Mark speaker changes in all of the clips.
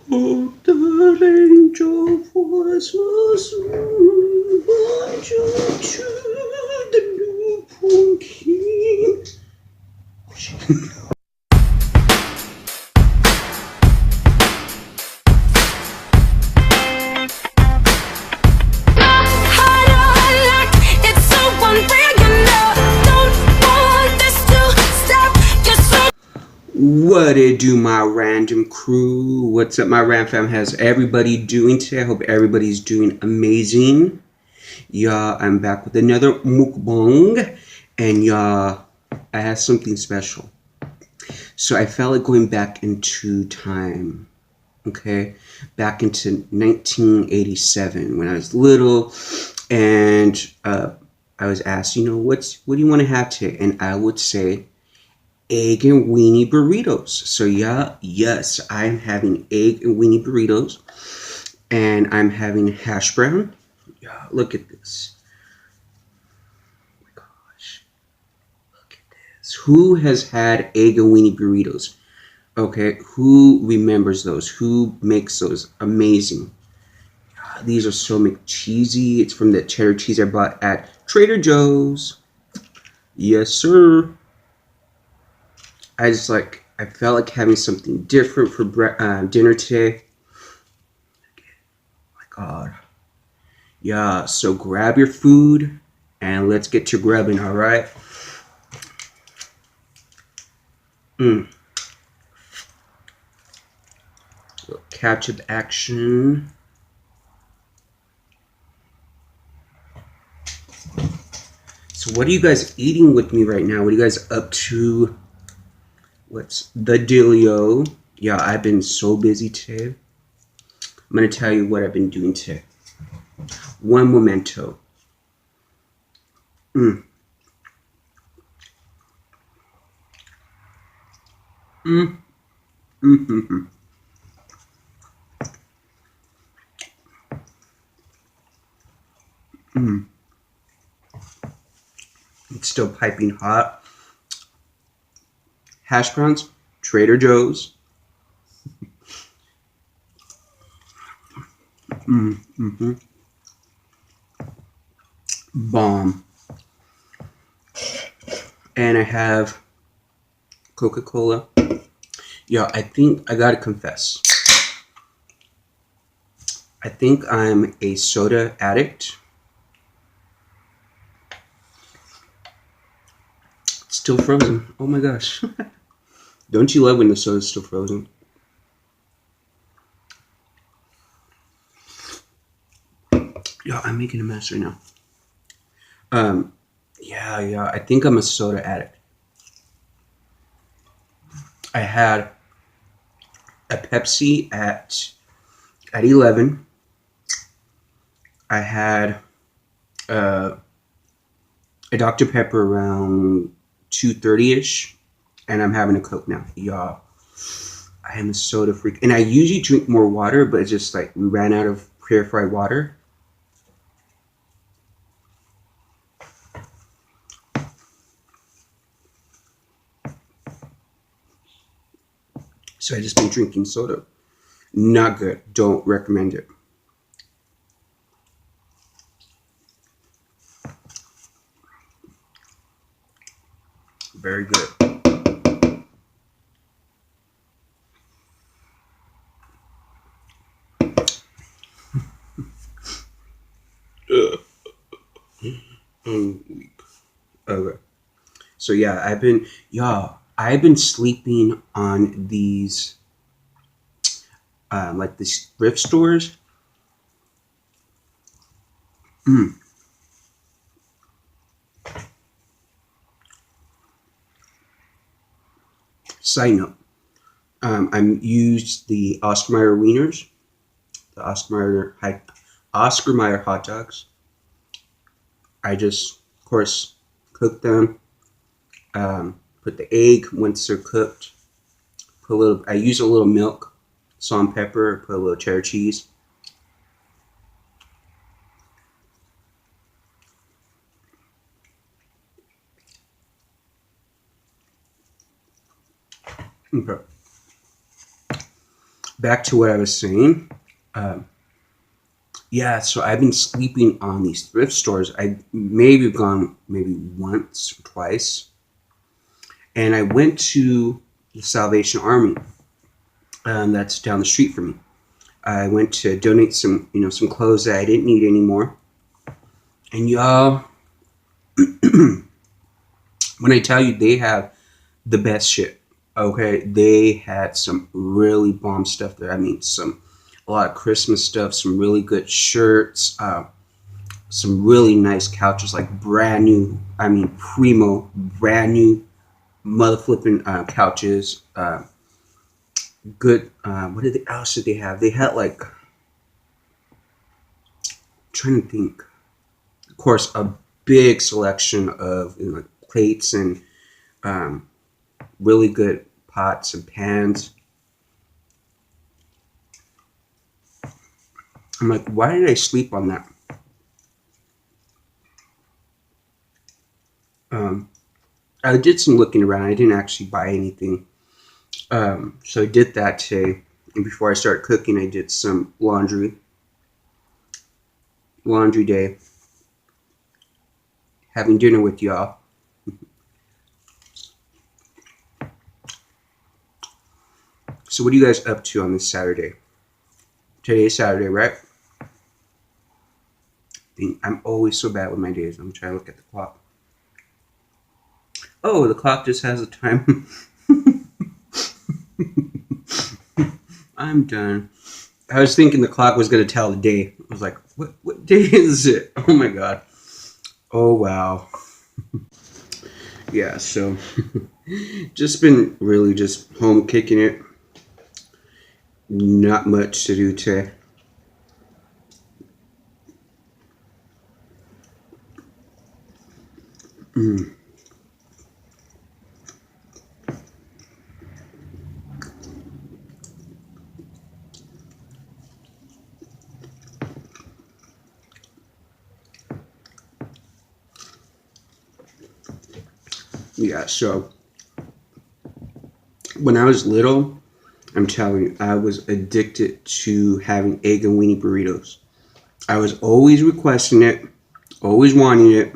Speaker 1: Oh, the angel voice was joy to the newborn king. What it do, my random crew? What's up, my Randfam? How's everybody doing today? I hope everybody's doing amazing. Y'all, I'm back with another mukbang, and y'all, I have something special. So I felt like going back into time, okay? Back into 1987 when I was little, and I was asked, what do you want to have today? And I would say egg and weenie burritos. So yeah, yes, I'm having egg and weenie burritos, and I'm having hash brown. Yeah, look at this. Oh my gosh, look at this. Who has had egg and weenie burritos? Okay, who remembers those? Who makes those? Amazing. These are so McCheesy. It's from the cheddar cheese I bought at Trader Joe's. Yes, sir. I felt like having something different for dinner today. Oh my God. Yeah, so grab your food and let's get to grubbing, all right? Little ketchup action. So what are you guys eating with me right now? What are you guys up to? What's the dealio? Yeah, I've been so busy today. I'm going to tell you what I've been doing today. One momento. Mm. Mm. Mm-hmm. Mm. It's still piping hot. Hash browns, Trader Joe's. Mm-hmm. Bomb. And I have Coca-Cola. Yeah, I think I gotta confess. I think I'm a soda addict. It's still frozen. Oh my gosh. Don't you love when the soda's still frozen? Yeah, I'm making a mess right now. Yeah, I think I'm a soda addict. I had a Pepsi at 11. I had uh, a Dr. Pepper around 2:30ish, and I'm having a Coke now. Y'all, I am a soda freak, and I usually drink more water, but it's just like we ran out of purified water. So I just been drinking soda. Not good. Don't recommend it. Very good. Okay. So yeah, I've been sleeping on these like these thrift stores. Mm. Side note, I used the Oscar Mayer wieners, the Oscar Mayer hot dogs. I just, of course, cooked them. Put the egg once they're cooked. Put a little. I use a little milk, salt and pepper. Put a little cheddar cheese. Okay. back to what I was saying. Yeah, so I've been sleeping on these thrift stores. I maybe gone maybe once or twice, and I went to the Salvation Army. That's down the street from me. I went to donate some, some clothes that I didn't need anymore. And y'all, when I tell you they have the best shit, okay, they had some really bomb stuff there. I mean, a lot of Christmas stuff, some really good shirts, some really nice couches, like brand new. I mean, primo, brand new, mother flipping couches. Good. What else did they have? They had like, I'm trying to think. Of course, a big selection of like plates and really good pots and pans. I'm like, why did I sleep on that? I did some looking around. I didn't actually buy anything. So I did that today. And before I started cooking, I did some laundry day. Having dinner with y'all. So what are you guys up to on this Saturday? Today's Saturday, right? I'm always so bad with my days. I'm trying to look at the clock. Oh, the clock just has a time. I'm done. I was thinking the clock was going to tell the day. I was like, what day is it? Oh my god. Oh wow. Yeah, so just been really just home kicking it. Not much to do today. Yeah, so when I was little, I'm telling you, I was addicted to having egg and weenie burritos. I was always requesting it, always wanting it.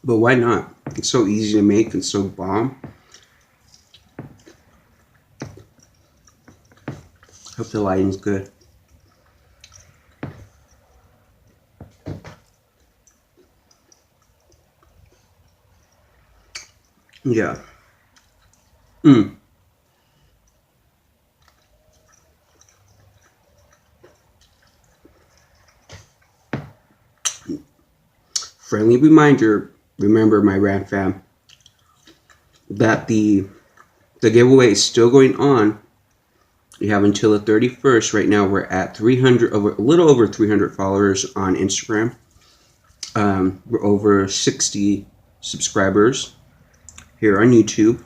Speaker 1: But why not? It's so easy to make and so bomb. Hope the lighting's good. Yeah. Friendly reminder, remember my Randfam, that the giveaway is still going on. You have until the 31st. Right now we're at 300, a little over 300 followers on Instagram. We're over 60 subscribers here on YouTube.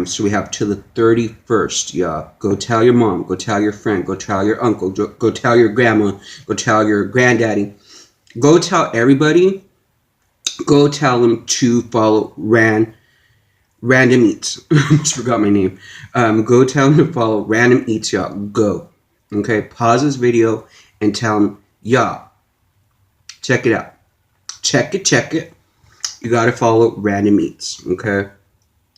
Speaker 1: So we have till the 31st, y'all. Go tell your mom, go tell your friend, go tell your uncle, go tell your grandma, go tell your granddaddy. Go tell everybody. Go tell them to follow Random Eats. I almost forgot my name. Go tell them to follow Random Eats, y'all. Go. Okay, pause this video and tell them, y'all, check it out. Check it. You gotta follow Random Eats, okay?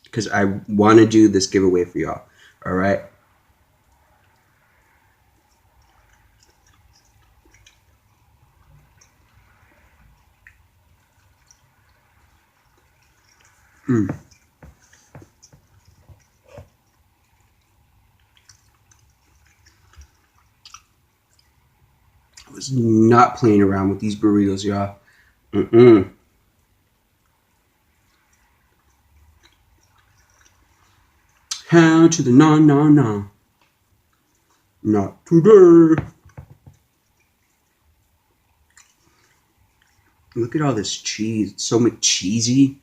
Speaker 1: Because I want to do this giveaway for y'all. All right. I was not playing around with these burritos, y'all. How to the no. Not today. Look at all this cheese. It's so much cheesy.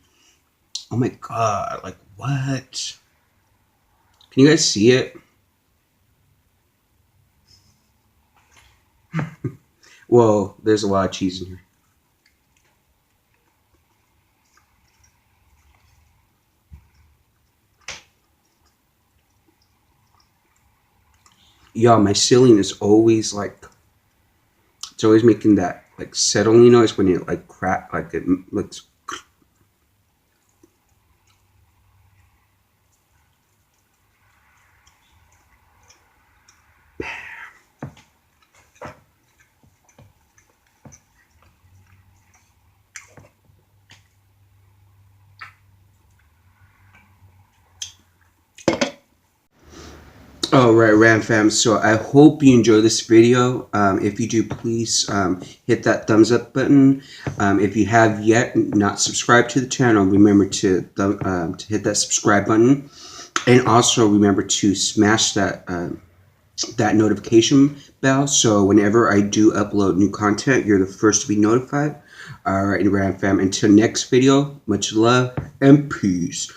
Speaker 1: Oh my god. Like, what? Can you guys see it? Whoa, there's a lot of cheese in here. Y'all, my ceiling is always like, it's always making that like settling noise when it like crack, like it looks. All right, Randfam. So I hope you enjoy this video. If you do, please hit that thumbs up button. If you have yet not subscribed to the channel, remember to hit that subscribe button, and also remember to smash that that notification bell. So whenever I do upload new content, you're the first to be notified. All right, Randfam. Until next video, much love and peace.